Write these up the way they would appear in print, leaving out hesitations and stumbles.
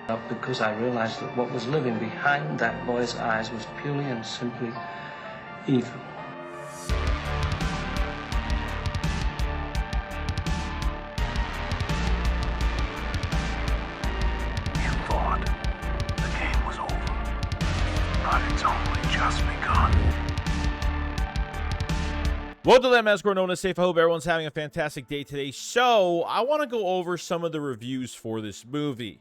up because I realized that what was living behind that boy's eyes was purely and simply evil. You thought the game was over, but it's only just begun. Welcome to that Massacre, known as Safe. I hope everyone's having a fantastic day today. So, I want to go over some of the reviews for this movie.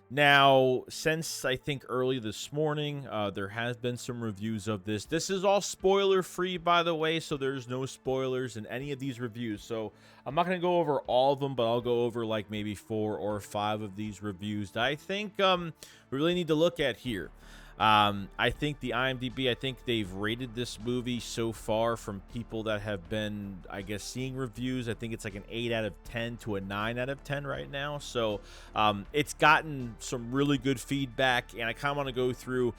Now, since I think early this morning, there has been some reviews of this. This is all spoiler-free, by the way, so there's no spoilers in any of these reviews. So, I'm not going to go over all of them, but I'll go over like maybe 4 or 5 of these reviews that I think we really need to look at here. I think the IMDb, I think they've rated this movie so far from people that have been, I guess, seeing reviews. I think it's like an 8 out of 10 to a 9 out of 10 right now. So it's gotten some really good feedback, and I kind of want to go through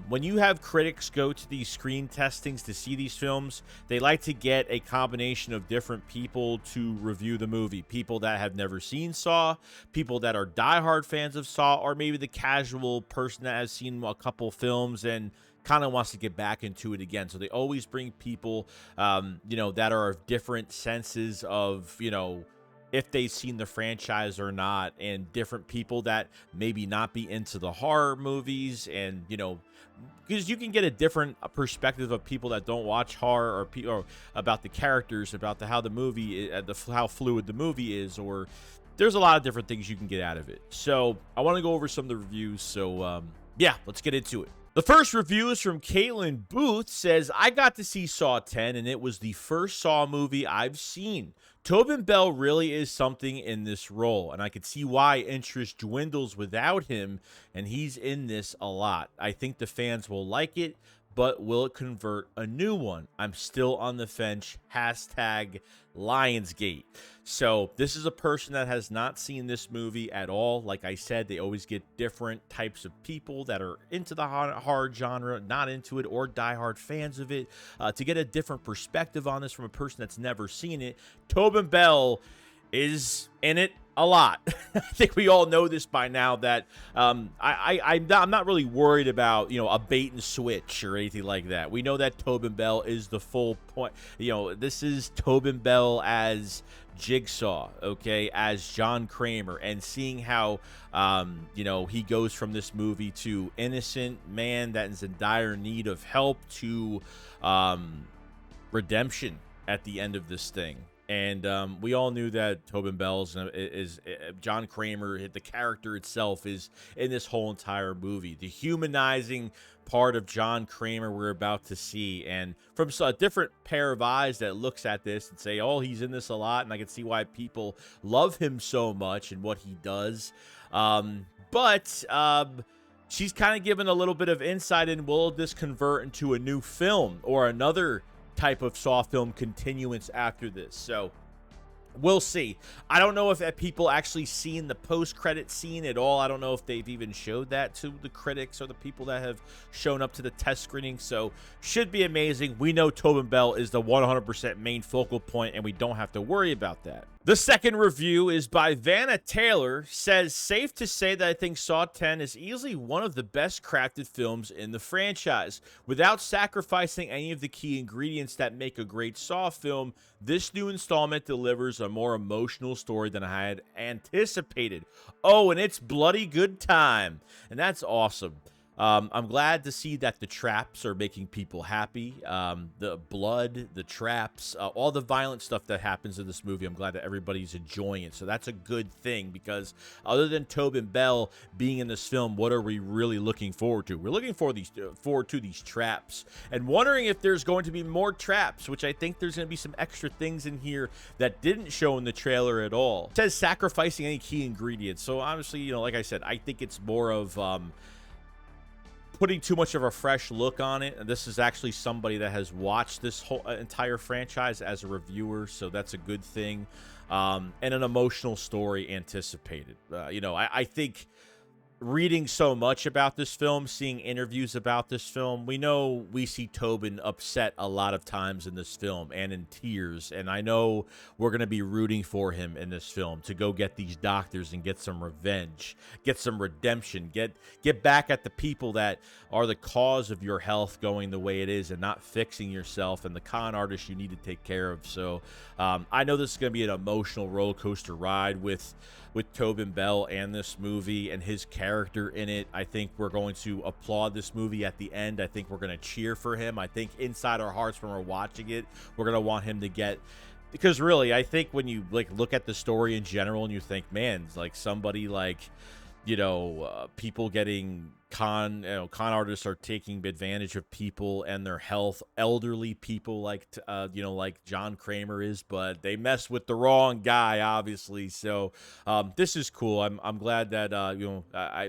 when you have critics go to these screen testings to see these films, they like to get a combination of different people to review the movie. People that have never seen Saw, people that are diehard fans of Saw, or maybe the casual person that has seen a couple films and kind of wants to get back into it again. So they always bring people that are of different senses of if they've seen the franchise or not, and different people that maybe not be into the horror movies, and because you can get a different perspective of people that don't watch horror, or about the characters, about how the movie, how fluid the movie is, or there's a lot of different things you can get out of it. So I want to go over some of the reviews. So yeah, let's get into it. The first review is from Caitlin Booth. Says, I got to see Saw 10, and it was the first Saw movie I've seen. Tobin Bell really is something in this role, and I could see why interest dwindles without him, and he's in this a lot. I think the fans will like it, but will it convert a new one? I'm still on the fence. Hashtag Lionsgate. So this is a person that has not seen this movie at all. Like I said, they always get different types of people that are into the horror genre, not into it, or diehard fans of it, to get a different perspective on this from a person that's never seen it. Tobin Bell is in it a lot. I think we all know this by now, that I'm not really worried about a bait and switch or anything like that. We know that Tobin Bell is the full point. This is Tobin Bell as Jigsaw, okay, as John Kramer, and seeing how he goes from this movie to innocent man that is in dire need of help to redemption at the end of this thing. And we all knew that Tobin Bell's is John Kramer. The character itself is in this whole entire movie. The humanizing part of John Kramer we're about to see, and from a different pair of eyes that looks at this and say, oh, he's in this a lot, and I can see why people love him so much and what he does. But she's kind of given a little bit of insight in, will this convert into a new film or another type of Saw film continuance after this? So we'll see. I don't know if people actually seen the post-credit scene at all. I don't know if they've even showed that to the critics or the people that have shown up to the test screening. So should be amazing. We know Tobin Bell is the 100% main focal point, and we don't have to worry about that. The second review is by Vanna Taylor. Says, safe to say that I think Saw 10 is easily one of the best crafted films in the franchise. Without sacrificing any of the key ingredients that make a great Saw film, this new installment delivers a more emotional story than I had anticipated. Oh, and it's bloody good time. And that's awesome. I'm glad to see that the traps are making people happy. The blood, the traps, all the violent stuff that happens in this movie, I'm glad that everybody's enjoying it. So that's a good thing, because other than Tobin Bell being in this film, what are we really looking forward to? We're looking forward to these traps, and wondering if there's going to be more traps, which I think there's going to be some extra things in here that didn't show in the trailer at all. It says sacrificing any key ingredients. So obviously, like I said, I think it's more of putting too much of a fresh look on it. And this is actually somebody that has watched this whole entire franchise as a reviewer, so that's a good thing. And an emotional story anticipated. I think reading so much about this film, seeing interviews about this film, we know we see Tobin upset a lot of times in this film and in tears. And I know we're going to be rooting for him in this film to go get these doctors and get some revenge, get some redemption, get back at the people that are the cause of your health going the way it is and not fixing yourself, and the con artists you need to take care of. So I know this is going to be an emotional roller coaster ride with Tobin Bell and this movie and his character in it. I think we're going to applaud this movie at the end. I think we're going to cheer for him. I think inside our hearts when we're watching it, we're going to want him to get, because really, I think when you like look at the story in general and you think, man, like somebody like, people getting con artists are taking advantage of people and their health, elderly people like John Kramer is, but they mess with the wrong guy, obviously. So this is cool. I'm glad that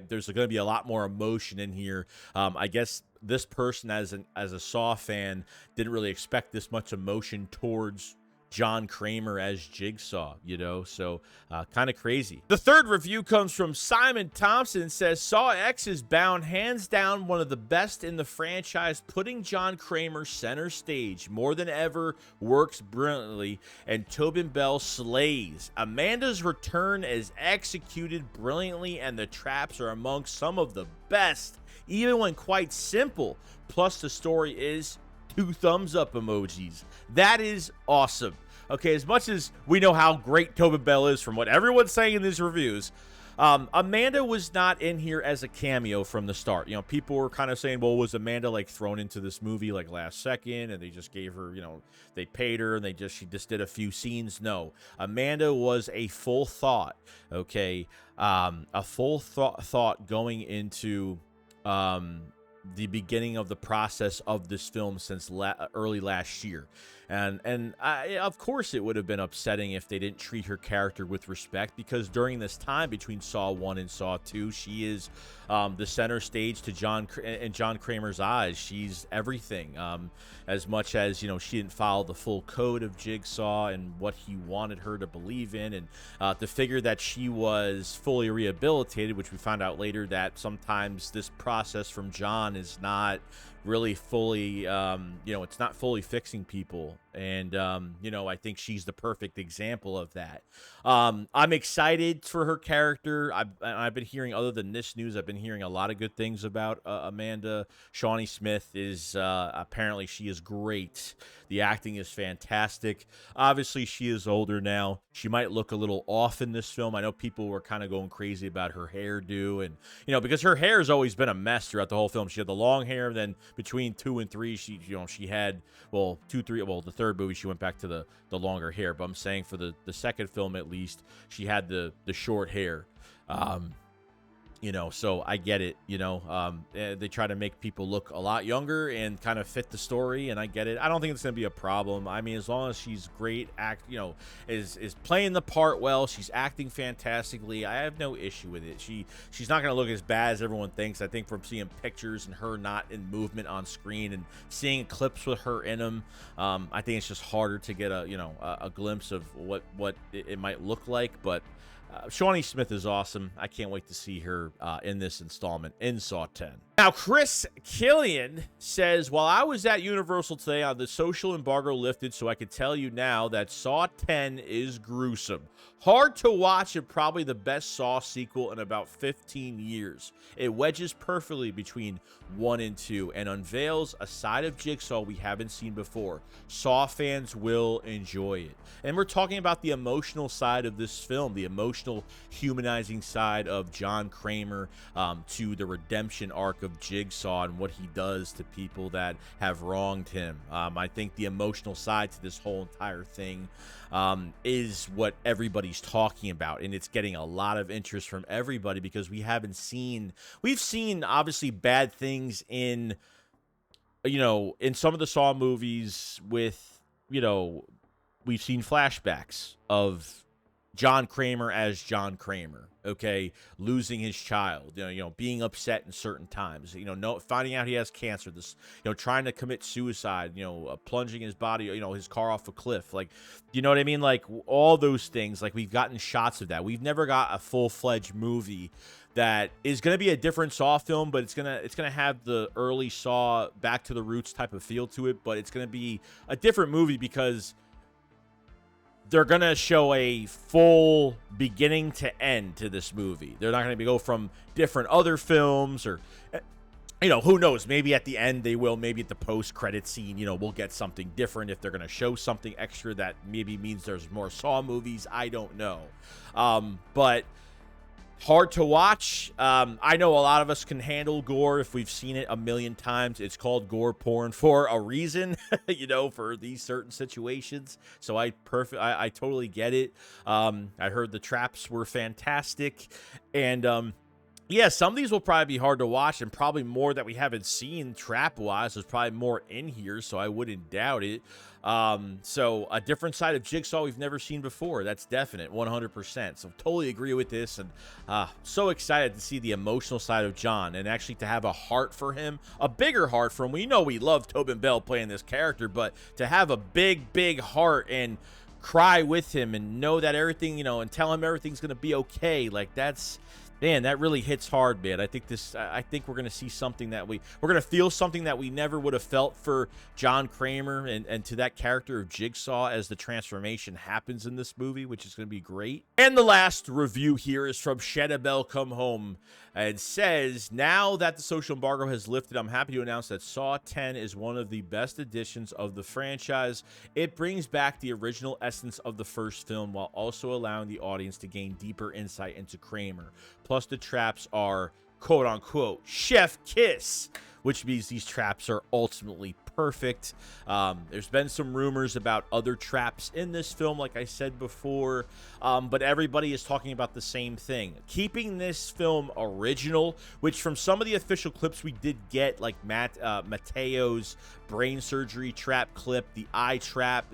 there's going to be a lot more emotion in here. I guess this person as a Saw fan didn't really expect this much emotion towards John Kramer as Jigsaw, so kind of crazy. The third review comes from Simon Thompson. Says, Saw X is bound hands down one of the best in the franchise, putting John Kramer center stage more than ever, works brilliantly, and Tobin Bell slays. Amanda's return is executed brilliantly, and the traps are amongst some of the best, even when quite simple. Plus, the story is 2 thumbs up emojis. That is awesome. Okay, as much as we know how great Tobin Bell is from what everyone's saying in these reviews, Amanda was not in here as a cameo from the start. People were kind of saying, well, was Amanda like thrown into this movie like last second and they just gave her, they paid her and she just did a few scenes? No, Amanda was a full thought. Okay, a full thought going into the beginning of the process of this film since early last year. And of course it would have been upsetting if they didn't treat her character with respect, because during this time between Saw 1 and Saw 2, she is the center stage to John Kramer's eyes. She's everything. As much as, she didn't follow the full code of Jigsaw and what he wanted her to believe in, and to figure that she was fully rehabilitated, which we found out later that sometimes this process from John is not really fully, it's not fully fixing people. And, I think she's the perfect example of that. I'm excited for her character. I've been hearing, other than this news, I've been hearing a lot of good things about Amanda. Shawnee Smith is, apparently she is great. The acting is fantastic. Obviously, she is older now. She might look a little off in this film. I know people were kind of going crazy about her hairdo, and, because her hair has always been a mess throughout the whole film. She had the long hair, then between 2 and 3, she had, 2, 3, the third movie, she went back to the longer hair. But I'm saying for the second film, at least, she had the short hair. So I get it. They try to make people look a lot younger and kind of fit the story, and I get it. I don't think it's going to be a problem. I mean, as long as she's great, is playing the part well, she's acting fantastically, I have no issue with it. She's not going to look as bad as everyone thinks. I think from seeing pictures and her not in movement on screen and seeing clips with her in them, I think it's just harder to get a glimpse of what it might look like. But Shawnee Smith is awesome. I can't wait to see her in this installment in Saw 10. Now, Chris Killian says, while I was at Universal today, the social embargo lifted, so I can tell you now that Saw 10 is gruesome. Hard to watch and probably the best Saw sequel in about 15 years. It wedges perfectly between 1 and 2 and unveils a side of Jigsaw we haven't seen before. Saw fans will enjoy it. And we're talking about the emotional side of this film, the emotional, humanizing side of John Kramer, to the redemption arc of Jigsaw and what he does to people that have wronged him. I think the emotional side to this whole entire thing is what everybody's talking about, and it's getting a lot of interest from everybody because we've seen obviously bad things in some of the Saw movies with, we've seen flashbacks of John Kramer as John Kramer, okay, losing his child, being upset in certain times, finding out he has cancer, this, trying to commit suicide, plunging his body, his car off a cliff, like, you know what I mean? Like all those things, like we've gotten shots of that. We've never got a full-fledged movie that is going to be a different Saw film, but it's going to have the early Saw back to the roots type of feel to it, but it's going to be a different movie because they're going to show a full beginning to end to this movie. They're not going to go from different other films or, who knows? Maybe at the end they will. Maybe at the post-credit scene, we'll get something different if they're going to show something extra that maybe means there's more Saw movies. I don't know. But hard to watch. I know a lot of us can handle gore if we've seen it a million times. It's called gore porn for a reason, for these certain situations. So I totally get it. I heard the traps were fantastic, and yeah, some of these will probably be hard to watch, and probably more that we haven't seen trap-wise. There's probably more in here, so I wouldn't doubt it. So a different side of Jigsaw we've never seen before. That's definite, 100%. So totally agree with this, and so excited to see the emotional side of John, and actually to have a heart for him, a bigger heart for him. We know we love Tobin Bell playing this character, but to have a big heart and cry with him and know that everything, and tell him everything's going to be okay, like that's... Man, that really hits hard, man. I think we're going to see something that we're going to feel something that we never would have felt for John Kramer and to that character of Jigsaw as the transformation happens in this movie, which is going to be great. And the last review here is from Shedabel Come Home, and says, now that the social embargo has lifted, I'm happy to announce that Saw 10 is one of the best additions of the franchise. It brings back the original essence of the first film while also allowing the audience to gain deeper insight into Kramer. Plus, the traps are quote-unquote chef kiss, which means these traps are ultimately perfect. There's been some rumors about other traps in this film, like I said before, but everybody is talking about the same thing. Keeping this film original, which from some of the official clips we did get, like Mateo's brain surgery trap clip, the eye trap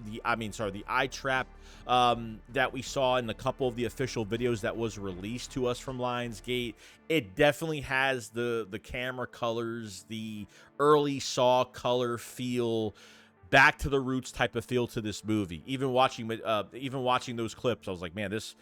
that we saw in a couple of the official videos that was released to us from Lionsgate. It definitely has the camera colors, the early Saw color feel, back to the roots type of feel to this movie. Even watching those clips, I was like, man, this,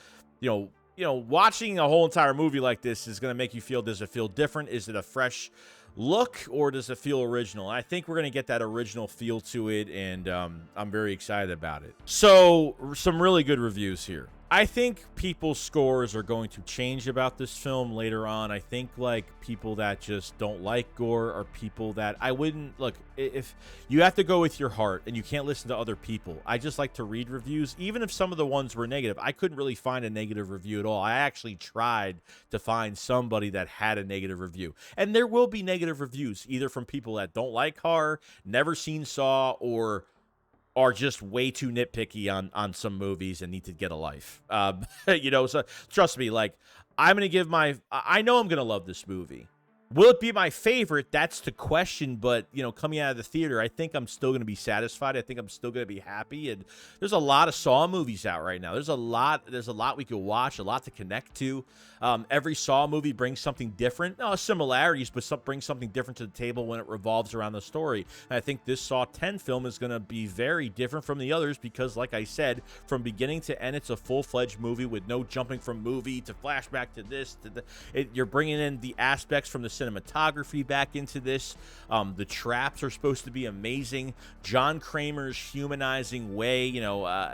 watching a whole entire movie like this is going to make you feel, does it feel different? Is it a fresh look, or does it feel original? I think we're going to get that original feel to it, and I'm very excited about it. So, some really good reviews here. I think people's scores are going to change about this film later on. I think, like, people that just don't like gore are people that I wouldn't... Look, if you have to go with your heart and you can't listen to other people. I just like to read reviews. Even if some of the ones were negative, I couldn't really find a negative review at all. I actually tried to find somebody that had a negative review. And there will be negative reviews, either from people that don't like horror, never seen Saw, or are just way too nitpicky on some movies and need to get a life. So trust me, like, I know I'm going to love this movie. Will it be my favorite? That's the question. But, coming out of the theater, I think I'm still going to be satisfied. I think I'm still going to be happy. And there's a lot of Saw movies out right now. There's a lot we could watch, a lot to connect to. Every Saw movie brings something different. No, similarities, but brings something different to the table when it revolves around the story. And I think this Saw 10 film is going to be very different from the others because, like I said, from beginning to end, it's a full-fledged movie with no jumping from movie to flashback to this. You're bringing in the aspects from the cinematography back into this. The traps are supposed to be amazing. John Kramer's humanizing way,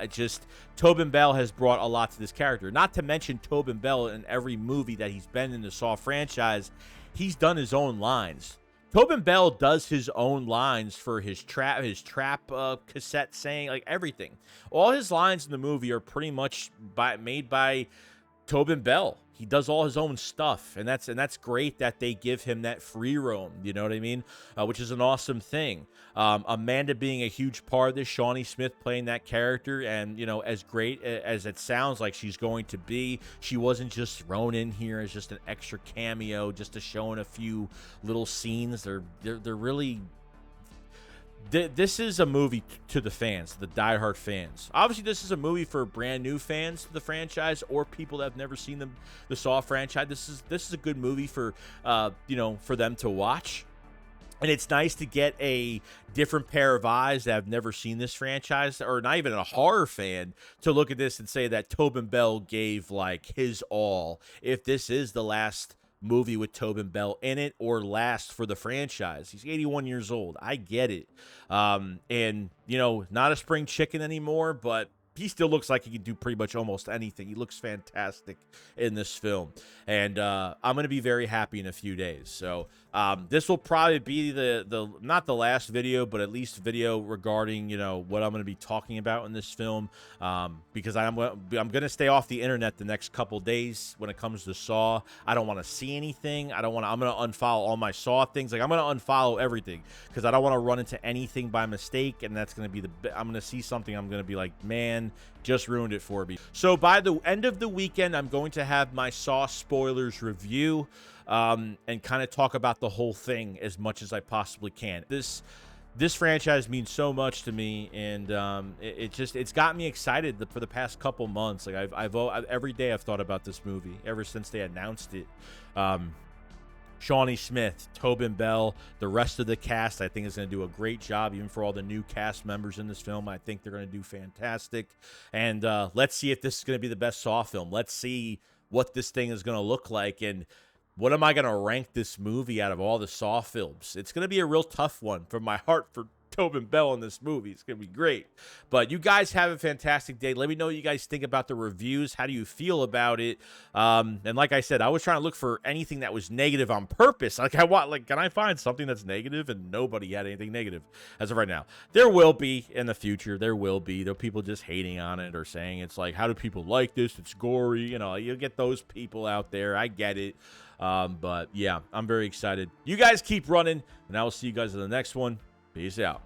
just Tobin Bell has brought a lot to this character. Not to mention Tobin Bell in every movie that he's been in the Saw franchise, he's done his own lines. Tobin Bell does his own lines for his trap cassette saying, like, everything. All his lines in the movie are pretty much made by Tobin Bell. He does all his own stuff, and that's great that they give him that free roam, you know what I mean? Which is an awesome thing. Amanda being a huge part of this, Shawnee Smith playing that character, and, as great as it sounds like she's going to be, she wasn't just thrown in here as just an extra cameo, just to show in a few little scenes. They're really... this is a movie to the fans, the diehard fans. Obviously, this is a movie for brand new fans to the franchise or people that have never seen the Saw franchise. This is a good movie for for them to watch. And it's nice to get a different pair of eyes that have never seen this franchise, or not even a horror fan, to look at this and say that Tobin Bell gave like his all. If this is the last movie with Tobin Bell in it, or last for the franchise. He's 81 years old. I get it. And, not a spring chicken anymore, but he still looks like he can do pretty much almost anything. He looks fantastic in this film. And I'm going to be very happy in a few days. So this will probably be the not the last video, but at least video regarding, what I'm going to be talking about in this film. Because I'm going to stay off the internet the next couple days when it comes to Saw. I don't want to see anything. I'm going to unfollow all my Saw things. Like, I'm going to unfollow everything because I don't want to run into anything by mistake. And that's going to be I'm going to see something. I'm going to be like, man, just ruined it for me. So by the end of the weekend, I'm going to have my Saw spoilers review and kind of talk about the whole thing as much as I possibly can. This franchise means so much to me, and it's got me excited for the past couple months. Like I've every day I've thought about this movie ever since they announced it. Shawnee Smith, Tobin Bell, the rest of the cast, I think is going to do a great job, even for all the new cast members in this film. I think they're going to do fantastic. And let's see if this is going to be the best Saw film. Let's see what this thing is going to look like, and what am I going to rank this movie out of all the Saw films. It's going to be a real tough one from my heart for Tobin Bell in this movie. It's going to be great. But you guys have a fantastic day. Let me know what you guys think about the reviews. How do you feel about it? And like I said, I was trying to look for anything that was negative on purpose. Can I find something that's negative? And nobody had anything negative as of right now. There will be in the future. There will be. There are people just hating on it or saying it's like, how do people like this? It's gory. You'll get those people out there. I get it. But yeah, I'm very excited. You guys keep running, and I will see you guys in the next one. Peace out.